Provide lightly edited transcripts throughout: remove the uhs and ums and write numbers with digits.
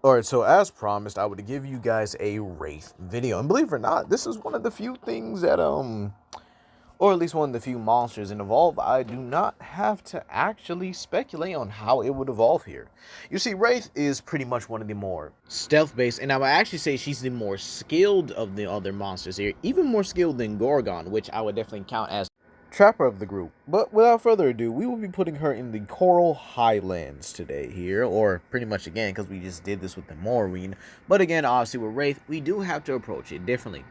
Alright, so as promised, I would give you guys a Wraith video. And believe it or not, this is one of the few things that, or at least one of the few monsters in Evolve, I do not have to actually speculate on how it would evolve here. You see, Wraith is pretty much one of the more stealth-based, and I would actually say she's the more skilled of the other monsters here, even more skilled than Gorgon, which I would definitely count as Trapper of the group. But without further ado, we will be putting her in the Coral Highlands today here, or pretty much again, because we just did this with the Morrowind. But again, obviously with Wraith, we do have to approach it differently.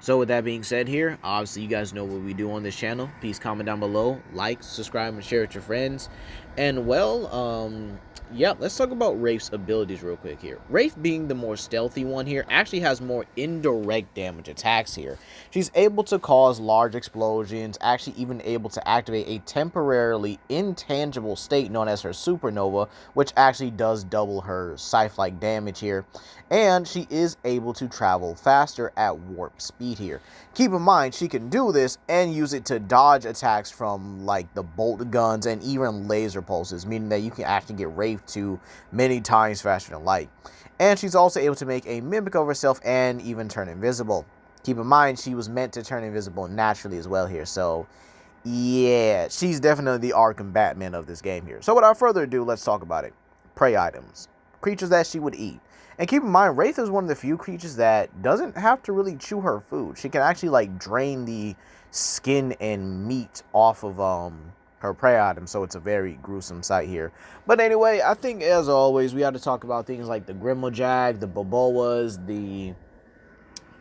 So with that being said here, obviously you guys know what we do on this channel. Please comment down below, like, subscribe, and share with your friends. And well, yeah, let's talk about Wraith's abilities real quick here. Wraith, being the more stealthy one here, actually has more indirect damage attacks here. She's able to cause large explosions, actually even able to activate a temporarily intangible state known as her supernova, which actually does double her scythe-like damage here. And she is able to travel faster at warp speed here. Keep in mind, she can do this and use it to dodge attacks from like the bolt guns and even laser pulses, meaning that you can actually get Wraith to many times faster than light. And she's also able to make a mimic of herself and even turn invisible. Keep in mind, she was meant to turn invisible naturally as well here, so yeah, she's definitely the Arkham Batman of this game here. So without further ado, let's talk about it. Prey items. Creatures that she would eat. And keep in mind, Wraith is one of the few creatures that doesn't have to really chew her food. She can actually like drain the skin and meat off of her prey item, so it's a very gruesome sight here. But anyway, I think as always, we have to talk about things like the Grimojag, the Boboas, the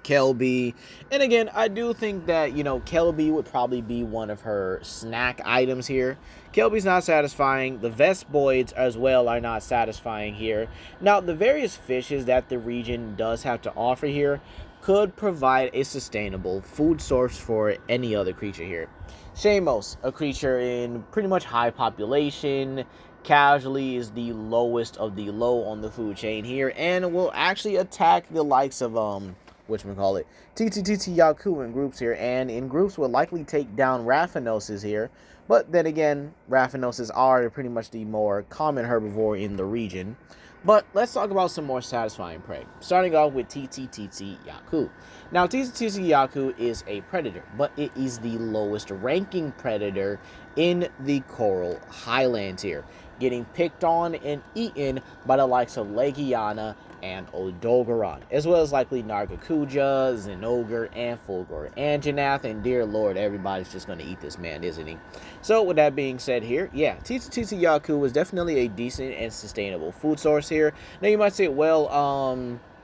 Kelby. And again, I do think that, you know, Kelby would probably be one of her snack items here. Kelby's not satisfying. The Vespoids as well are not satisfying here. Now, the various fishes that the region does have to offer here could provide a sustainable food source for any other creature here. Shamos, a creature in pretty much high population, casually is the lowest of the low on the food chain here, and will actually attack the likes of whatchamacallit, TTTT Yaku in groups here, and in groups will likely take down Raffinoses here. But then again, Raffinoses are pretty much the more common herbivore in the region. But let's talk about some more satisfying prey, starting off with TTTT Yaku. Now, TTTT Yaku is a predator, but it is the lowest ranking predator in the Coral Highlands here, getting picked on and eaten by the likes of Legiana and Odogaron, as well as likely Nargacuja, Zenogre, and Fulgor, and Janath, and dear lord, everybody's just going to eat this man, isn't he? So with that being said here, yeah, TTTT Yaku was definitely a decent and sustainable food source here. Now you might say, well,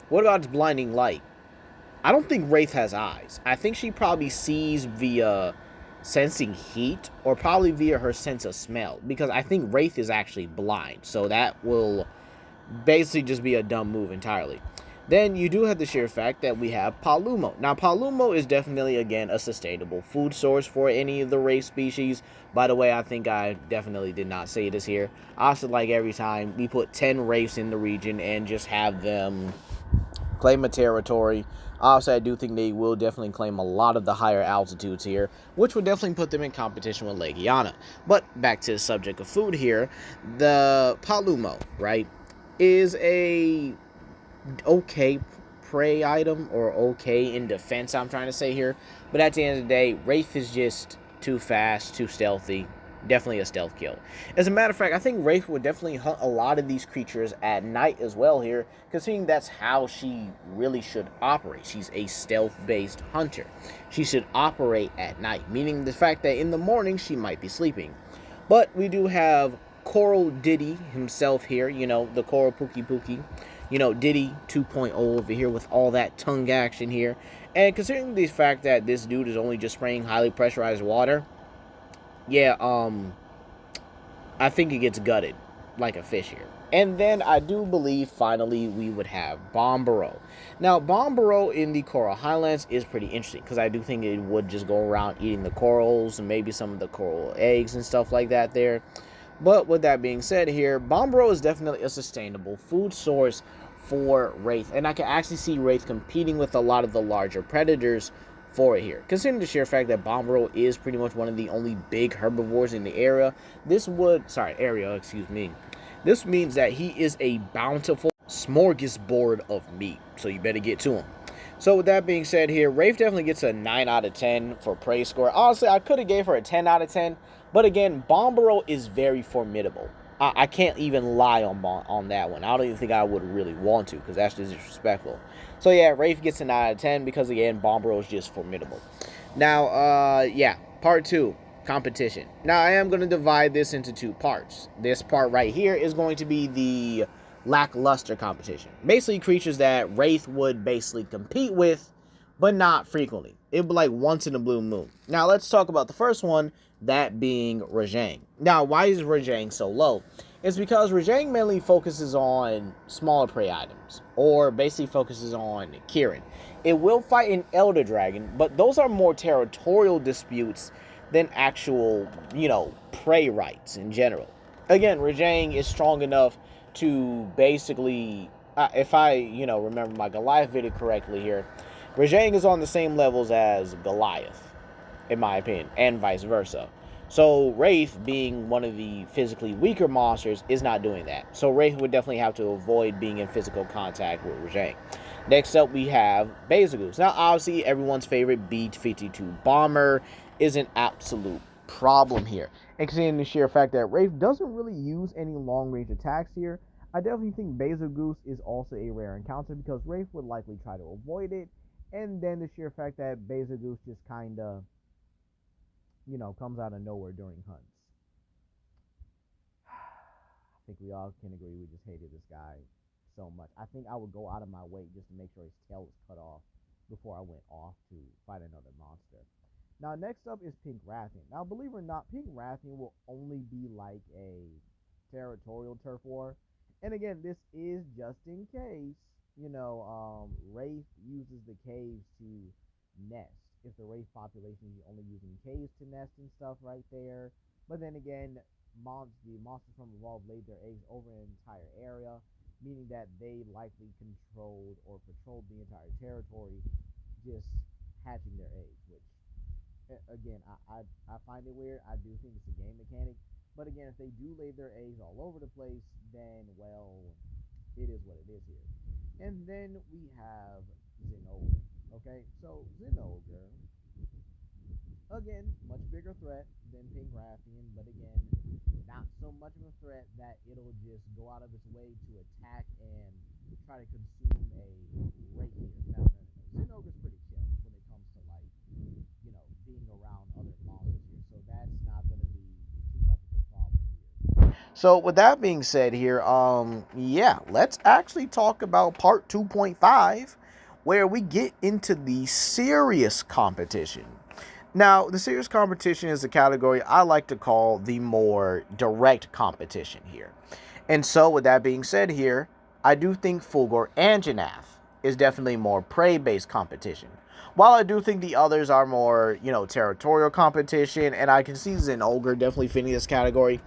what about its blinding light? I don't think Wraith has eyes. I think she probably sees via sensing heat, or probably via her sense of smell, because I think Wraith is actually blind, so that will basically just be a dumb move entirely. Then you do have the sheer fact that we have Palumo. Now, Palumo is definitely, again, a sustainable food source for any of the Wraith species. By the way, I think I definitely did not say this here. I also like every time we put 10 Wraiths in the region and just have them claim a territory. Obviously, I do think they will definitely claim a lot of the higher altitudes here, which would definitely put them in competition with Legiana. But back to the subject of food here, the Palumo, right, is a okay prey item, or okay in defense, I'm trying to say here. But at the end of the day, Wraith is just too fast, too stealthy. Definitely a stealth kill. As a matter of fact, I think Wraith would definitely hunt a lot of these creatures at night as well here, considering that's how she really should operate. She's a stealth-based hunter. She should operate at night, meaning the fact that in the morning she might be sleeping. But we do have Coral Diddy himself here, you know, the Coral Pookie, you know, Diddy 2.0 over here with all that tongue action here. And considering the fact that this dude is only just spraying highly pressurized water, yeah, I think it gets gutted like a fish here. And then I do believe finally we would have Bombaro. Now, Bombaro in the Coral Highlands is pretty interesting, because I do think it would just go around eating the corals and maybe some of the coral eggs and stuff like that there. But with that being said here, Bombaro is definitely a sustainable food source for Wraith. And I can actually see Wraith competing with a lot of the larger predators for it here. Considering the sheer fact that Bombaro is pretty much one of the only big herbivores in the area, this means that he is a bountiful smorgasbord of meat. So you better get to him. So with that being said here, Wraith definitely gets a 9 out of 10 for praise score. Honestly, I could have gave her a 10 out of 10. But again, Bombero is very formidable. I can't even lie on that one. I don't even think I would really want to, because that's just disrespectful. So yeah, Wraith gets a 9 out of 10 because again, Bombero is just formidable. Now, yeah, part 2, competition. Now I am going to divide this into 2 parts. This part right here is going to be the lackluster competition. Basically creatures that Wraith would basically compete with, but not frequently. It would be like once in a blue moon. Now let's talk about the first one, that being Rajang. Now, why is Rajang so low? It's because Rajang mainly focuses on smaller prey items, or basically focuses on Kirin. It will fight an Elder Dragon, but those are more territorial disputes than actual, prey rights in general. Again, Rajang is strong enough to basically, if I, remember my Goliath video correctly here, Rajang is on the same levels as Goliath, in my opinion, and vice versa. So Wraith, being one of the physically weaker monsters, is not doing that. So Wraith would definitely have to avoid being in physical contact with Rajang. Next up, we have Bezogoose. Now, obviously, everyone's favorite B-52 bomber is an absolute problem here. And considering the sheer fact that Wraith doesn't really use any long-range attacks here, I definitely think Bezogoose is also a rare encounter because Wraith would likely try to avoid it. And then the sheer fact that Bezogoose just kind of, comes out of nowhere during hunts. I think we all can agree we just hated this guy so much. I think I would go out of my way just to make sure his tail was cut off before I went off to fight another monster. Now, next up is Pink Rathian. Now, believe it or not, Pink Rathian will only be like a territorial turf war. And again, this is just in case, Wraith uses the caves to nest. If the Wraith population is only using caves to nest and stuff right there. But then again, the monsters from Evolve laid their eggs over an entire area, meaning that they likely controlled or patrolled the entire territory, just hatching their eggs, which, again, I find it weird. I do think it's a game mechanic. But again, if they do lay their eggs all over the place, then, well, it is what it is here. And then we have Zinogre. Okay, so Zinogre, again, much bigger threat than Pink Rathian, but again, not so much of a threat that it'll just go out of its way to attack and try to consume a Wraith here. No. Zinogre's pretty chill when it comes to, being around other monsters here, so that's not going to be too much of a problem here. So with that being said here, yeah, let's actually talk about part 2.5, where we get into the serious competition. Now, the serious competition is a category I like to call the more direct competition here. And so, with that being said here, I do think Fulgor and Jannath is definitely more prey-based competition. While I do think the others are more, territorial competition, and I can see Zinogre definitely fitting this category,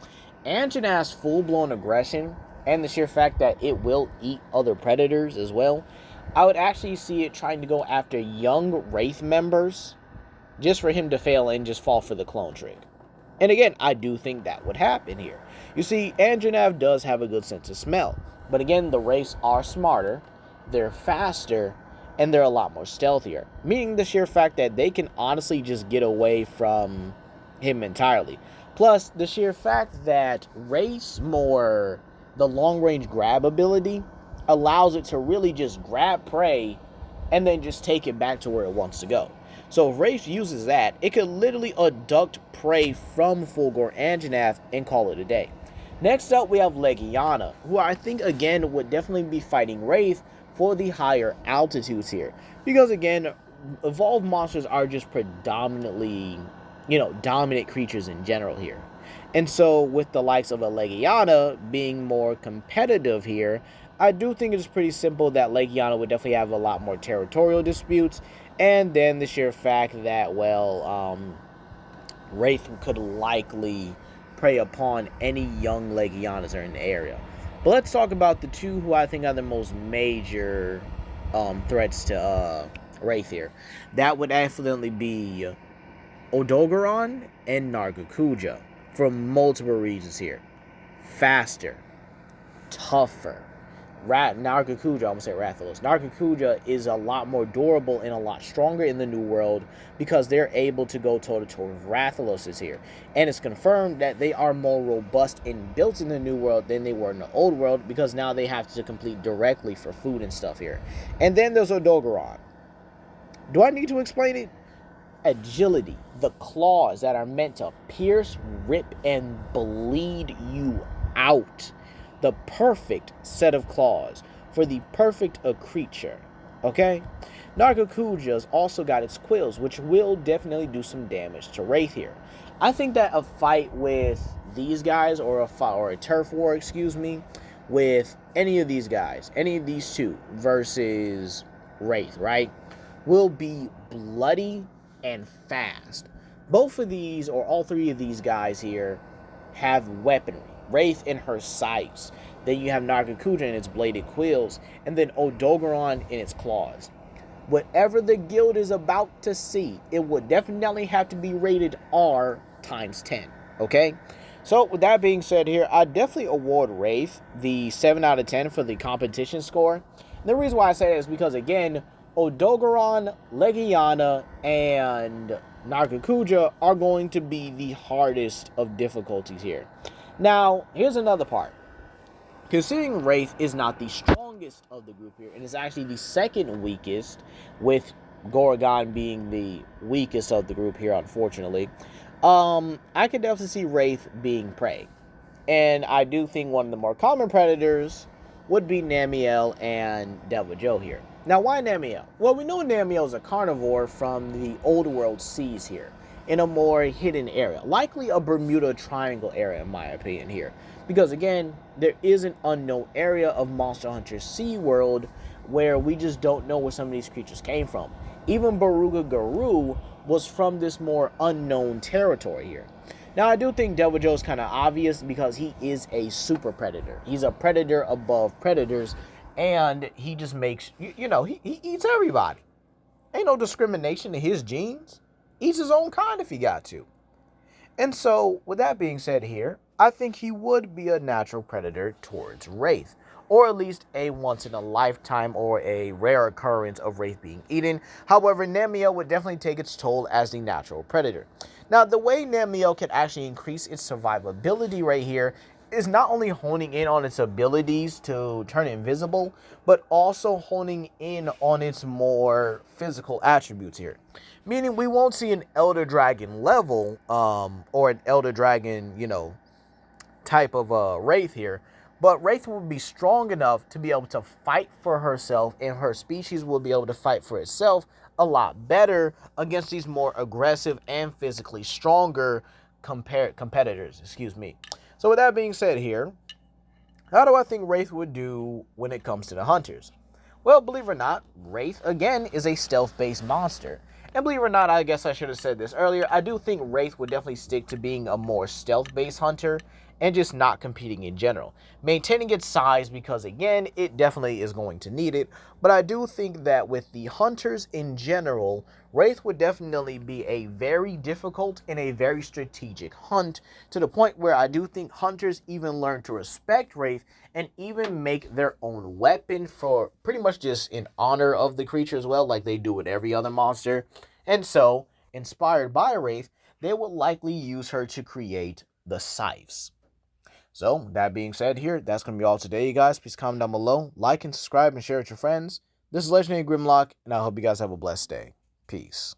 Anjanath's full-blown aggression, and the sheer fact that it will eat other predators as well, I would actually see it trying to go after young Wraith members just for him to fail and just fall for the clone trick. And again, I do think that would happen here. You see, Anjanath does have a good sense of smell. But again, the Wraiths are smarter, they're faster, and they're a lot more stealthier. Meaning the sheer fact that they can honestly just get away from him entirely. Plus, the sheer fact that Wraith's the long-range grab ability allows it to really just grab prey and then just take it back to where it wants to go. So if Wraith uses that, it could literally abduct prey from Fulgor and Jannath and call it a day. Next up, we have Legiana, who I think, again, would definitely be fighting Wraith for the higher altitudes here. Because, again, evolved monsters are just predominantly, dominant creatures in general here. And so, with the likes of a Legiana being more competitive here, I do think it's pretty simple that Legiana would definitely have a lot more territorial disputes, and then the sheer fact that, Wraith could likely prey upon any young Legianas that are in the area. But let's talk about the two who I think are the most major threats to Wraith here. That would definitely be Odogaron and Nargacuja for multiple reasons here. Faster, tougher, Nargacuja, I'm gonna say Rathalos. Nargacuja is a lot more durable and a lot stronger in the New World because they're able to go toe to toe with Rathalos is here, and it's confirmed that they are more robust and built in the New World than they were in the Old World because now they have to complete directly for food and stuff here. And then there's Odogaron. Do I need to explain it? Agility, the claws that are meant to pierce, rip, and bleed you out. The perfect set of claws for the perfect a creature. Okay? Nargacuja's also got its quills, which will definitely do some damage to Wraith here. I think that a fight with these guys, or a turf war, excuse me, with any of these guys, any of these two versus Wraith, right, will be bloody and fast. Both of these, or all three of these guys here, have weaponry. Wraith in her scythes. Then you have Nargacuja in its bladed quills. And then Odogaron in its claws. Whatever the guild is about to see, it would definitely have to be rated R times 10. Okay? So, with that being said here, I definitely award Wraith the 7 out of 10 for the competition score. And the reason why I say that is because, again, Odogaron, Legiana, and Nargacuja are going to be the hardest of difficulties here. Now, here's another part. Considering Wraith is not the strongest of the group here, and is actually the second weakest, with Gorgon being the weakest of the group here, unfortunately, I could definitely see Wraith being prey. And I do think one of the more common predators would be Namiel and Devil Joe here. Now, why Namiel? Well, we know Namiel is a carnivore from the Old World seas here, in a more hidden area. Likely a Bermuda Triangle area, in my opinion here. Because, again, there is an unknown area of Monster Hunter Sea World where we just don't know where some of these creatures came from. Even Baruga Garu was from this more unknown territory here. Now, I do think Devil Joe is kind of obvious because he is a super predator. He's a predator above predators, and he just makes, he eats everybody. Ain't no discrimination in his genes. Eats his own kind if he got to. And so, with that being said here, I think he would be a natural predator towards Wraith. Or at least a once-in-a-lifetime or a rare occurrence of Wraith being eaten. However, Namiel would definitely take its toll as the natural predator. Now, the way Namiel can actually increase its survivability right here is not only honing in on its abilities to turn invisible, but also honing in on its more physical attributes here. Meaning we won't see an Elder Dragon level, or an Elder Dragon, type of Wraith here. But Wraith will be strong enough to be able to fight for herself, and her species will be able to fight for itself a lot better against these more aggressive and physically stronger competitors. So with that being said here, how do I think Wraith would do when it comes to the hunters? Well, believe it or not, Wraith, again, is a stealth-based monster. And believe it or not, I guess I should have said this earlier, I do think Wraith would definitely stick to being a more stealth-based hunter and just not competing in general. Maintaining its size because, again, it definitely is going to need it. But I do think that with the hunters in general, Wraith would definitely be a very difficult and a very strategic hunt, to the point where I do think hunters even learn to respect Wraith and even make their own weapon for pretty much just in honor of the creature as well, like they do with every other monster. And so, inspired by Wraith, they would likely use her to create the scythes. So, that being said here, that's going to be all today, you guys. Please comment down below, like and subscribe, and share with your friends. This is Legendary Grimlock, and I hope you guys have a blessed day. Peace.